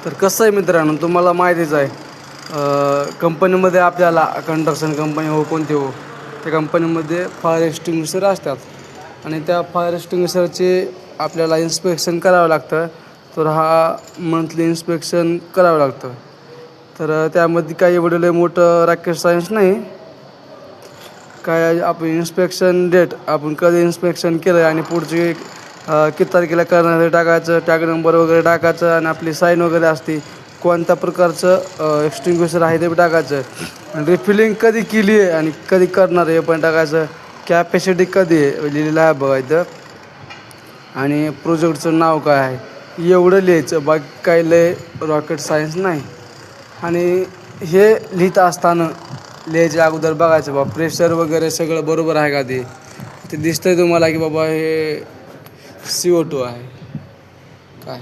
तर कसं आहे मित्रांनो, तुम्हाला माहितीच आहे कंपनीमध्ये आपल्याला कंस्ट्रक्शन कंपनी हो कोणती हो, त्या कंपनीमध्ये फायर एक्सटिंग्विशर असतात आणि त्या फायर एक्सटिंग्विशरचे आपल्याला इन्स्पेक्शन करावं लागतं. तर हा मंथली इन्स्पेक्शन करावं लागतं. तर त्यामध्ये काही एवढं लय मोठं रॉकेट सायन्स नाही. काय आपण इन्स्पेक्शन डेट आपण कधी इन्स्पेक्शन केलं आणि पुढची किती तारखेला करणार हे टाकायचं, टॅग नंबर वगैरे टाकायचं आणि आपली साईन वगैरे असते. कोणत्या प्रकारचं एक्सटिंग्विशर आहे ते टाकायचं. रिफिलिंग कधी केली आहे आणि कधी करणार हे पण टाकायचं. कॅपॅसिटी कधी आहे लिहिलेलं आहे बघायचं आणि प्रोजेक्टचं नाव काय आहे एवढं लिहायचं. बाकी काही लय रॉकेट सायन्स नाही. आणि हे लिहित असताना लिहायच्या अगोदर बघायचं बाबा प्रेशर वगैरे सगळं बरोबर आहे का ते दिसतंय तुम्हाला की बाबा हे CO2 आहे काय.